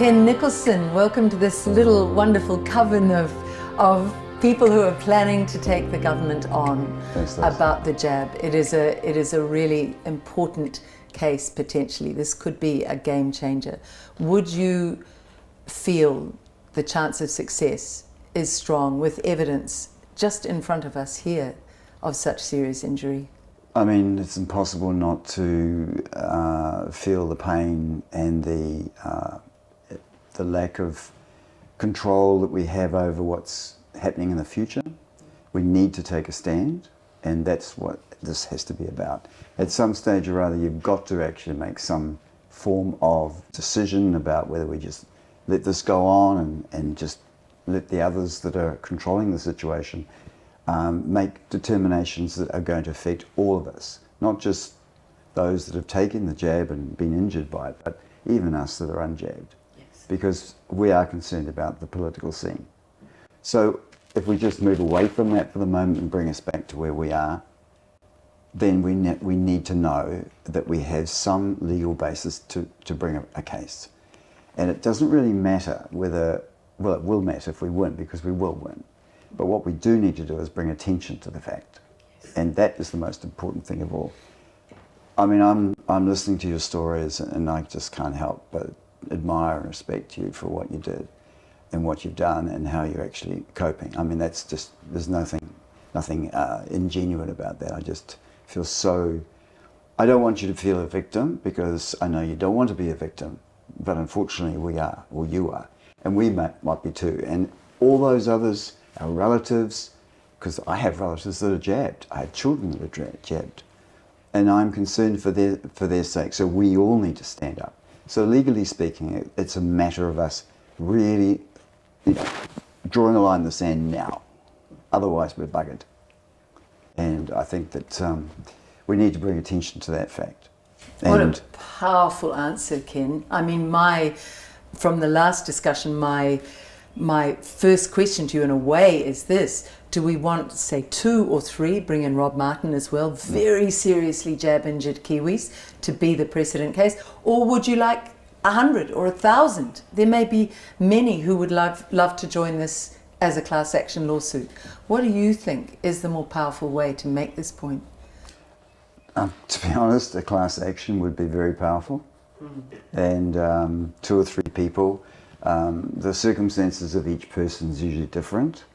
Ken Nicolson, welcome to this little wonderful coven of people who are planning to take the government on about the jab. It is a really important case potentially. This could be a game changer. Would you feel the chance of success is strong with evidence just in front of us here of such serious injury? I mean, it's impossible not to feel the pain and the lack of control that we have over what's happening in the future. We need to take a stand, and that's what this has to be about. At some stage or other, you've got to actually make some form of decision about whether we just let this go on and just let the others that are controlling the situation make determinations that are going to affect all of us, not just those that have taken the jab and been injured by it, but even us that are unjabbed, because we are concerned about the political scene. So if we just move away from that for the moment and bring us back to where we are, then we need to know that we have some legal basis to bring a case. And it doesn't really matter whether, well, it will matter if we win, because we will win. But what we do need to do is bring attention to the fact. And that is the most important thing of all. I mean, I'm listening to your stories and I just can't help but admire and respect you for what you did and what you've done and how you're actually coping. I mean, that's just, there's nothing ingenuine about that. I just feel so, I don't want you to feel a victim, because I know you don't want to be a victim, but unfortunately we are, or you are, and we might be too. And all those others, our relatives, because I have relatives that are jabbed, I have children that are jabbed, and I'm concerned for their sake. So we all need to stand up. So legally speaking, it's a matter of us really, drawing a line in the sand now. Otherwise, we're buggered. And I think that we need to bring attention to that fact. What a powerful answer, Ken. I mean, from the last discussion, my first question to you in a way is this: do we want, say, 2 or 3, bring in Rob Martin as well, very seriously jab-injured Kiwis to be the precedent case? Or would you like 100 or 1,000? There may be many who would love to join this as a class action lawsuit. What do you think is the more powerful way to make this point? To be honest, a class action would be very powerful. And 2 or 3 people. The circumstances of each person is usually different.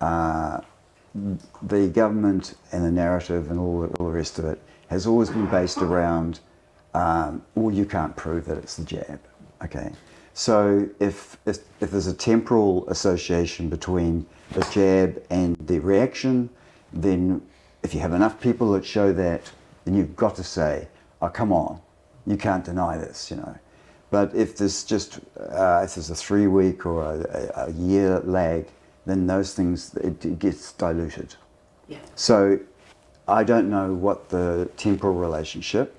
The government and the narrative and all the rest of it has always been based around, well, you can't prove that it's the jab. Okay, so if there's a temporal association between the jab and the reaction, then if you have enough people that show that, then you've got to say, oh, come on, you can't deny this, But if there's just, if there's a 3-week or a year lag, then those things, it gets diluted. Yeah. So I don't know what the temporal relationship,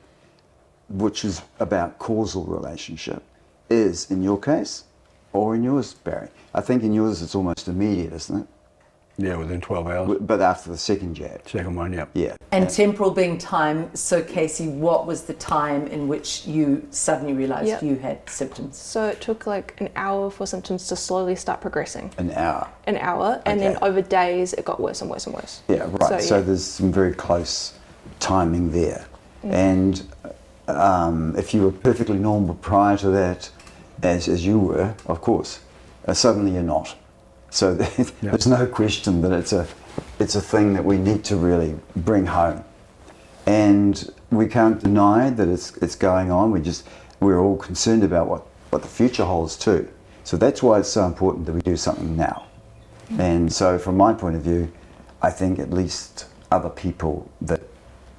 which is about causal relationship, is in your case or in yours, Barry. I think in yours it's almost immediate, isn't it? Yeah, within 12 hours. But after the second jab. Second one, yep. Yeah. And temporal being time. So Casey, what was the time in which you suddenly realised you had symptoms? So it took like an hour for symptoms to slowly start progressing. An hour? An hour, and then over days it got worse and worse and worse. Yeah, right. So there's some very close timing there. And if you were perfectly normal prior to that, as you were, of course, suddenly you're not. So there's no question that it's a thing that we need to really bring home, and we can't deny that it's going on. We're all concerned about what the future holds too. So that's why it's so important that we do something now. And so from my point of view, I think at least other people that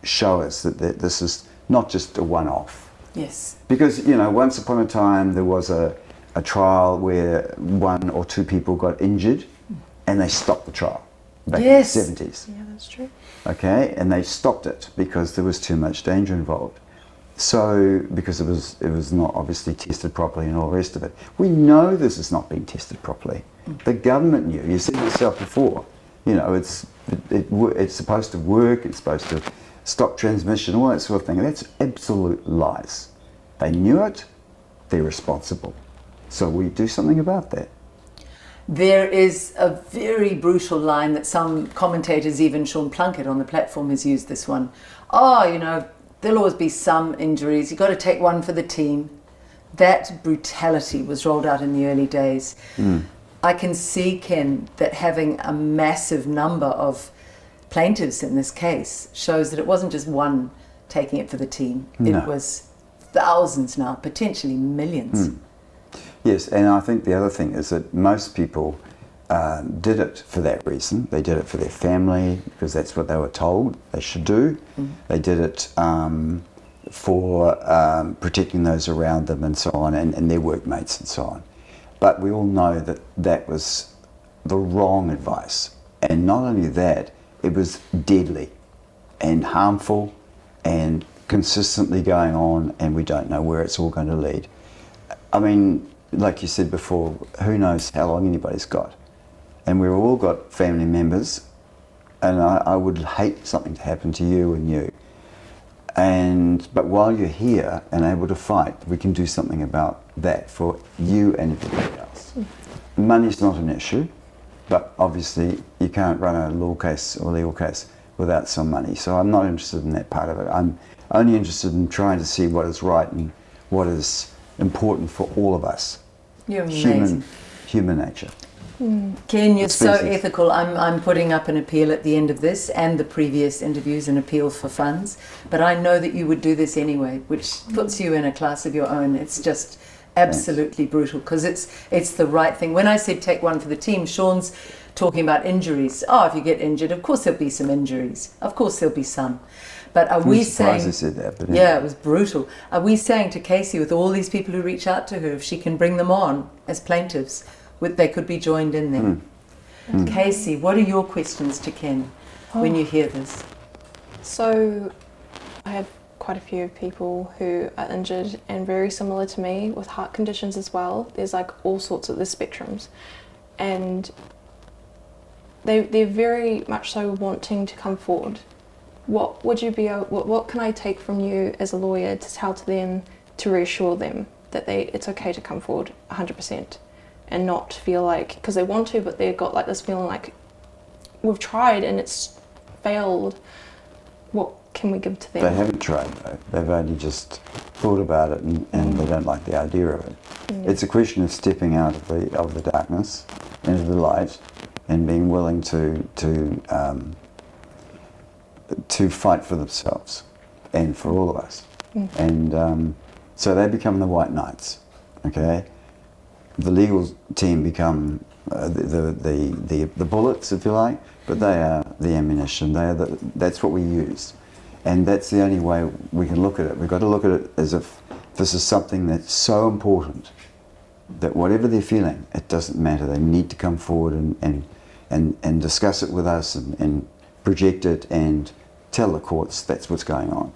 show us that this is not just a one-off. Yes. Because once upon a time there was a trial where 1 or 2 people got injured and they stopped the trial back in the 70s. Yeah, that's true. Okay, and they stopped it because there was too much danger involved. So, because it was not obviously tested properly and all the rest of it. We know this is not being tested properly. The government knew. You said yourself before, it's supposed to work, it's supposed to stop transmission, all that sort of thing. That's absolute lies. They knew it, they're responsible. So we do something about that. There is a very brutal line that some commentators, even Sean Plunkett on the platform, has used this one. Oh, you know, there'll always be some injuries. You've got to take one for the team. That brutality was rolled out in the early days. I can see, Ken, that having a massive number of plaintiffs in this case shows that it wasn't just one taking it for the team. No. It was thousands now, potentially millions. Yes, and I think the other thing is that most people did it for that reason. They did it for their family because that's what they were told they should do. They did it for protecting those around them and so on, and their workmates and so on. But we all know that that was the wrong advice. And not only that, it was deadly and harmful and consistently going on, and we don't know where it's all going to lead. I mean, like you said before, who knows how long anybody's got. And we've all got family members, and I would hate something to happen to you and you. But while you're here and able to fight, we can do something about that for you and everybody else. Money's not an issue, but obviously you can't run a law case or legal case without some money. So I'm not interested in that part of it. I'm only interested in trying to see what is right and what is important for all of us. You're amazing. Human nature. Ken, you're so Expensive. ethical. I'm putting up an appeal at the end of this and the previous interviews, an appeal for funds. But I know that you would do this anyway, which puts you in a class of your own. It's just absolutely brutal because it's the right thing. When I said take one for the team, Sean's talking about injuries. Oh, if you get injured, of course there'll be some injuries. Of course there'll be some. But are we saying... I said that, but yeah, it was brutal. Are we saying to Casey, with all these people who reach out to her, if she can bring them on as plaintiffs, they could be joined in there? Casey, what are your questions to Ken when you hear this? So I have quite a few people who are injured and very similar to me with heart conditions as well. There's like all sorts of the spectrums, and they're very much so wanting to come forward. What would you be? What can I take from you as a lawyer to tell to them to reassure them that it's okay to come forward 100%, and not feel like because they want to, but they've got like this feeling like we've tried and it's failed. What can we give to them? they haven't tried though. They've only just thought about it and they don't like the idea of it. It's a question of stepping out of the darkness into the light and being willing to fight for themselves and for all of us. And so they become the white knights, okay? The legal team become the bullets, if you like, but they are the ammunition. That's what we use. And that's the only way we can look at it. We've got to look at it as if this is something that's so important that whatever they're feeling, it doesn't matter. They need to come forward and discuss it with us and project it and tell the courts that's what's going on.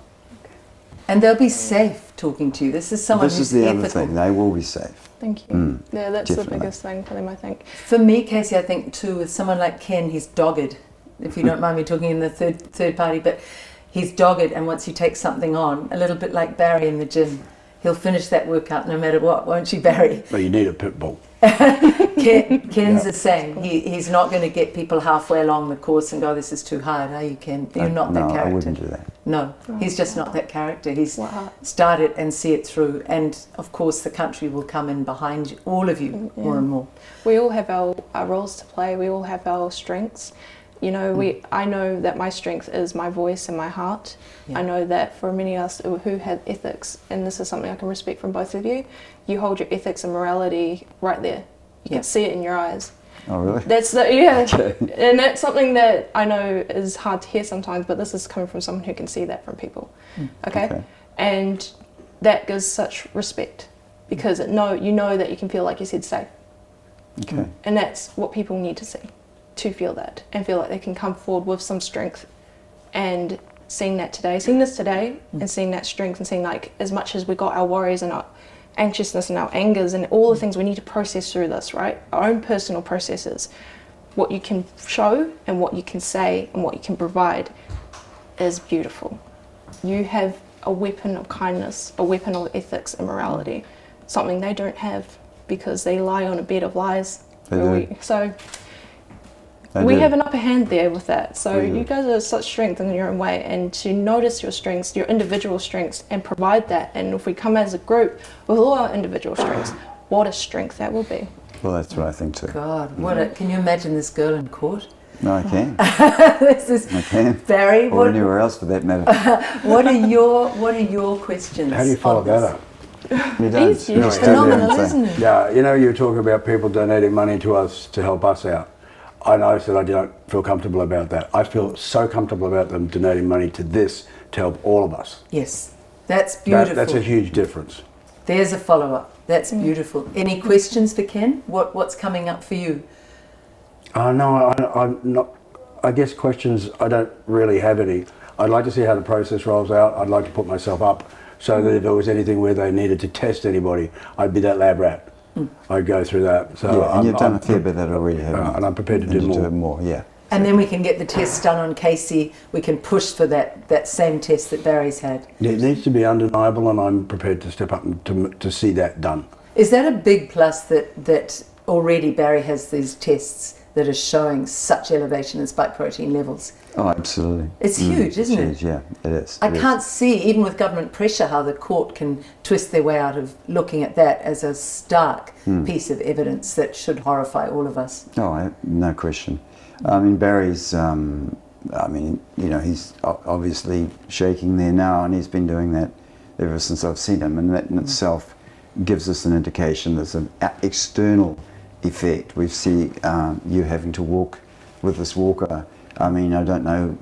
And they'll be safe talking to you. This is someone This who's is the ethical. other thing. They will be safe. Thank you. Yeah, that's definitely. the biggest thing for them, I think. For me, Casey, I think too, with someone like Ken, he's dogged. If you don't mind me talking in the third party, but he's dogged, and once you take something on, a little bit like Barry in the gym, he'll finish that workout no matter what, won't you, Barry? But you need a pit bull. Ken's the same. He's not going to get people halfway along the course and go, this is too hard, are you, Ken? You're not that character. I wouldn't do that. No, he's just not that character. He's Wow. started and see it through, and of course the country will come in behind you, all of you, more and more. We all have our roles to play. We all have our strengths. You know, I know that my strength is my voice and my heart. Yeah. I know that for many of us who have ethics, and this is something I can respect from both of you, you hold your ethics and morality right there. You can see it in your eyes. Oh, really? That's Okay. And that's something that I know is hard to hear sometimes, but this is coming from someone who can see that from people. Okay? And that gives such respect because you know that you can feel, like you said, safe. Okay. And that's what people need to see, to feel that and feel like they can come forward with some strength. And seeing this today and seeing that strength and seeing like as much as we got our worries and our anxiousness and our angers and all the things we need to process through this, right? Our own personal processes. What you can show and what you can say and what you can provide is beautiful. You have a weapon of kindness, a weapon of ethics and morality, something they don't have. because they lie on a bed of lies. They do. So They we do. have an upper hand there with that. So We do. you guys are such strength in your own way, and to notice your strengths, your individual strengths, and provide that. And if we come as a group with all our individual strengths, what a strength that will be. Well, that's what I think too. God, can you imagine this girl in court? No, I can. This is I can. Barry. Or anywhere else for that matter. What are your questions? How do you follow on that this? up? You don't. Easy. You It's just do the Phenomenal, other isn't thing. it? Yeah, you know, you talk about people donating money to us to help us out. I said I don't feel comfortable about that. I feel so comfortable about them donating money to this to help all of us. Yes, that's beautiful. That's a huge difference. There's a follow-up. That's beautiful. Any questions for Ken? What's coming up for you? No, I'm not. I guess questions, I don't really have any. I'd like to see how the process rolls out. I'd like to put myself up so that if there was anything where they needed to test anybody, I'd be that lab rat. I'd go through that. So Yeah, and you've done a fair bit of that already, haven't you? and I'm prepared to And do you more. more, yeah. And then we can get the test done on Casey. We can push for that same test that Barry's had. It needs to be undeniable, and I'm prepared to step up and to see that done. Is that a big plus that already Barry has these tests that are showing such elevation in spike protein levels? Oh, absolutely. It's huge, isn't it? Huge, yeah, it is. I It is. can't see, even with government pressure, how the court can twist their way out of looking at that as a stark piece of evidence that should horrify all of us. Oh, no question. I mean, Barry's, he's obviously shaking there now, and he's been doing that ever since I've seen him, and that in itself gives us an indication there's an external effect. We see you having to walk with this walker. I mean, I don't know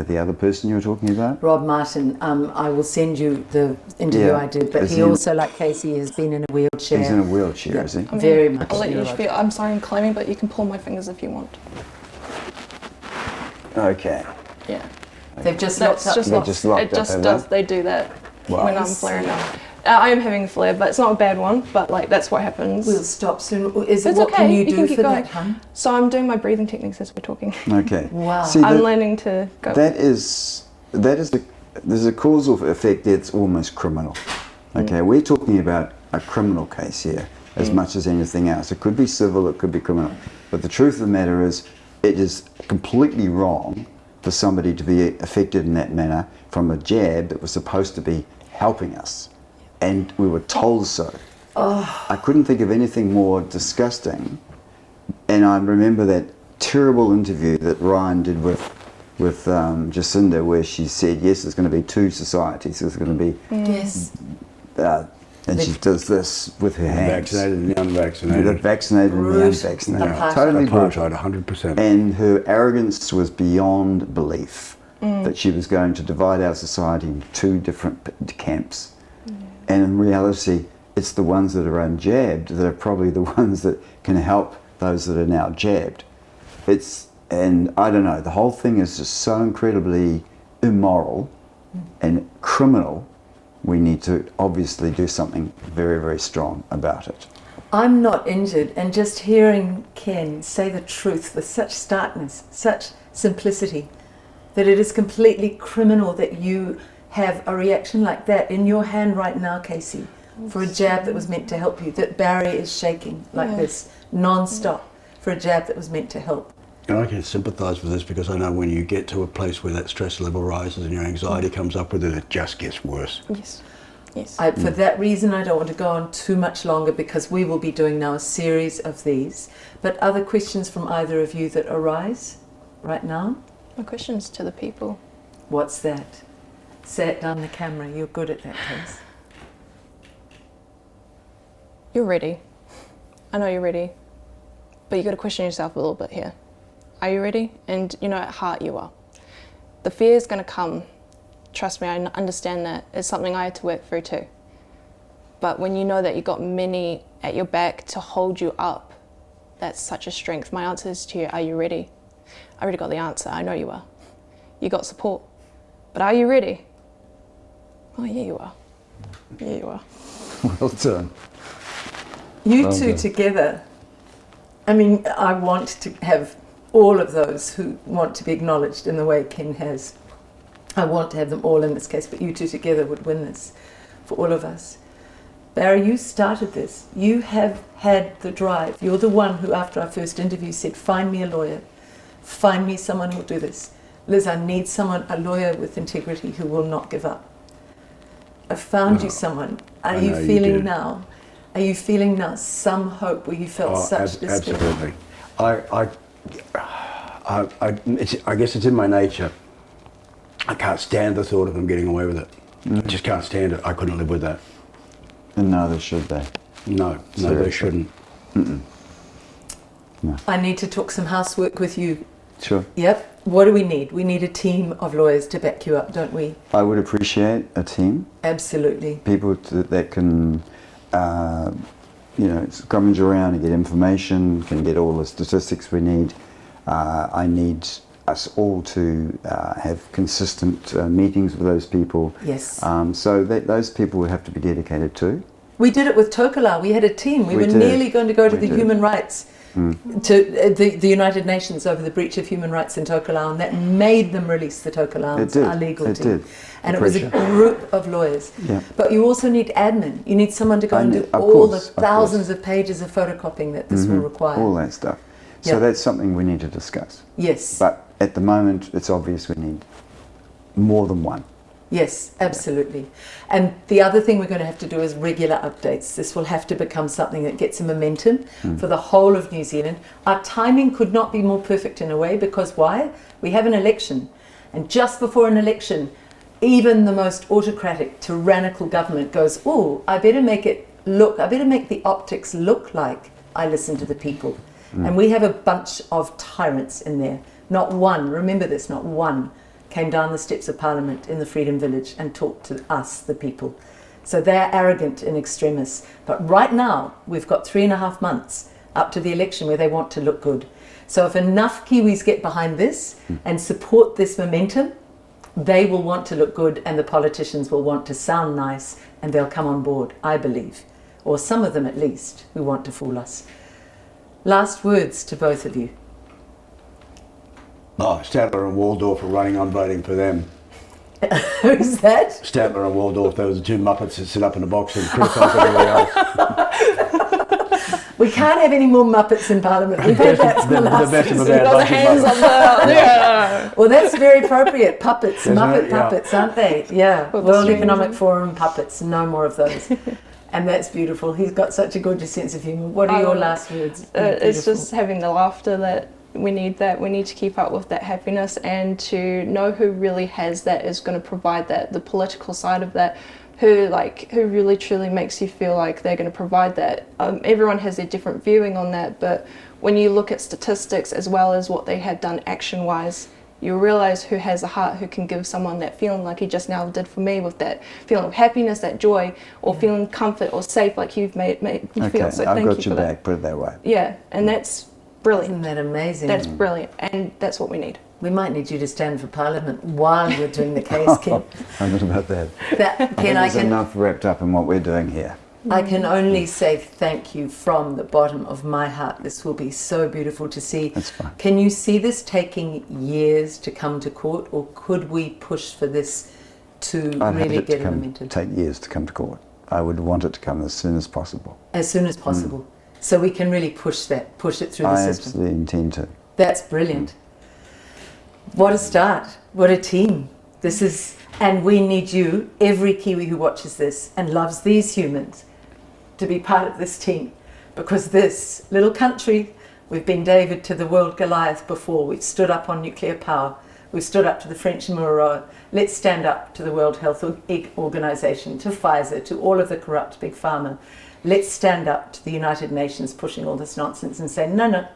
the other person you were talking about. Rob Martin, I will send you the interview Yeah. I did, but Is he he- also, like Casey, has been in a wheelchair. He's in a wheelchair, Yeah. is he? Very much. I'll let you neurological. feel. I'm sorry I'm claiming, but you can pull my fingers if you want. Okay. Yeah. They've just That's locked up. just They're locked. just locked It up, just have does. they? They do that Wow. when I'm flaring up. I am having a flare, but it's not a bad one. But like that's what happens. We'll stop soon. Is it It's what okay. can you You do can keep for going. that, hun? So I'm doing my breathing techniques as we're talking. Okay. Wow. See, I'm that- learning to go. there's a causal effect that's almost criminal. Okay, we're talking about a criminal case here as much as anything else. It could be civil, it could be criminal. But the truth of the matter is, it is completely wrong for somebody to be affected in that manner from a jab that was supposed to be helping us. And we were told so. I couldn't think of anything more disgusting. And I remember that terrible interview that Ryan did with Jacinda, where she said, yes, there's going to be two societies. There's going to be, Yes. and she does this with her hands. Vaccinated and the The unvaccinated. vaccinated and the Brutal. unvaccinated. Apartheid. Totally brutal. Apartheid, 100%. And her arrogance was beyond belief that she was going to divide our society into two different camps. And in reality, it's the ones that are unjabbed that are probably the ones that can help those that are now jabbed. And I don't know, the whole thing is just so incredibly immoral and criminal. We need to obviously do something very, very strong about it. I'm not injured, and just hearing Ken say the truth with such starkness, such simplicity, that it is completely criminal that you have a reaction like that in your hand right now, Casey, for a jab that was meant to help you, that Barry is shaking like this, non-stop, for a jab that was meant to help. And I can sympathise with this because I know when you get to a place where that stress level rises and your anxiety comes up with it, it just gets worse. Yes. Yes. For that reason, I don't want to go on too much longer because we will be doing now a series of these. But other questions from either of you that arise right now? My questions to the people. What's that? Say it down the camera. You're good at that, Case. You're ready. I know you're ready. But you got to question yourself a little bit here. Are you ready? And you know at heart you are. The fear is going to come. Trust me, I understand that. It's something I had to work through too. But when you know that you got many at your back to hold you up, that's such a strength. My answer is to you, are you ready? I already got the answer. I know you are. You got support. But are you ready? Oh, yeah, you are. Yeah, you are. Well done. You Well two done. together, I mean, I want to have all of those who want to be acknowledged in the way Ken has. I want to have them all in this case, but you two together would win this for all of us. Barry, you started this. You have had the drive. You're the one who, after our first interview, said, find me a lawyer. Find me someone who will do this. Liz, I need someone, a lawyer with integrity who will not give up. I found you someone. Are you feeling now? Are you feeling now some hope where you felt such despair? Absolutely. I guess it's in my nature. I can't stand the thought of them getting away with it. I just can't stand it. I couldn't live with that. And neither should they. No, they shouldn't. No. I need to talk some housework with you. Sure. Yep. What do we need? We need a team of lawyers to back you up, don't we? I would appreciate a team. Absolutely. People that can, scrummage around and get information, can get all the statistics we need. I need us all to have consistent meetings with those people. Yes. So those people would have to be dedicated too. We did it with Tokelau. We had a team. We were did. nearly going to go to We the did. human rights, to the United Nations over the breach of human rights in Tokelau, and that made them release the Tokelauans, our legal team. Did. And it was a group of lawyers. Yeah. But you also need admin. You need someone to go and do all the thousands of pages of photocopying that this will require. All that stuff. So that's something we need to discuss. Yes. But at the moment, it's obvious we need more than one. Yes, absolutely. And the other thing we're going to have to do is regular updates. This will have to become something that gets a momentum for the whole of New Zealand. Our timing could not be more perfect in a way, because why? We have an election. And just before an election, even the most autocratic, tyrannical government goes, oh, I better make the optics look like I listen to the people. And we have a bunch of tyrants in there. Not one, remember this, not one came down the steps of Parliament in the Freedom Village and talked to us, the people. So they're arrogant in extremis. But right now, we've got 3.5 months up to the election where they want to look good. So if enough Kiwis get behind this and support this momentum, they will want to look good, and the politicians will want to sound nice, and they'll come on board, I believe. Or some of them at least, who want to fool us. Last words to both of you. Oh, Statler and Waldorf are running on voting for them. Who's that? Statler and Waldorf, those are two Muppets that sit up in a box and criticise everybody else. We can't have any more Muppets in Parliament. We've had that for the last best of a season. bad bunch of Muppets. Well, that's very appropriate. Puppets, Isn't Muppet it? Yeah. puppets, aren't they? Yeah. Well, World that's Economic Forum puppets. No more of those. And that's beautiful. He's got such a gorgeous sense of humour. What are your last words? It's just having the laughter that we need. That we need to keep up with that happiness, and to know who really has that, is going to provide that. The political side of that, who really truly makes you feel like they're going to provide that. Everyone has their different viewing on that, but when you look at statistics as well as what they had done action-wise, you realise who has a heart, who can give someone that feeling like he just now did for me, with that feeling of happiness, that joy, or feeling comfort or safe, like you've made me feel. So I've thank got you your for back, that. put it that way. Yeah, and that's brilliant. Isn't that amazing? That's brilliant, and that's what we need. We might need you to stand for Parliament while you're doing the case, Ken. I thought about that. Ken, There's enough wrapped up in what we're doing here. I can only say thank you from the bottom of my heart. This will be so beautiful to see. That's fine. Can you see this taking years to come to court, or could we push for this to really get momentum? Take years to come to court. I would want it to come as soon as possible. As soon as possible. So we can really push it through the system. I absolutely intend to. That's brilliant. What a start. What a team. This is, and we need you, every Kiwi who watches this and loves these humans, to be part of this team, because this little country, we've been David to the world Goliath before. We've stood up on nuclear power. We've stood up to the French Mururoa. Let's stand up to the World Health Organization, to Pfizer, to all of the corrupt big pharma. Let's stand up to the United Nations pushing all this nonsense and say, no,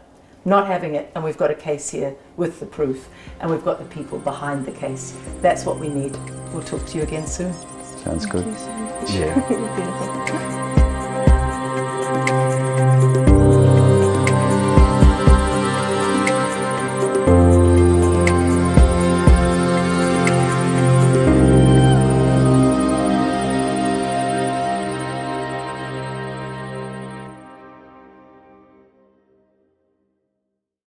not having it. And we've got a case here with the proof, and we've got the people behind the case. That's what we need. We'll talk to you again soon. Sounds good. Thank you so much. Yeah. Beautiful.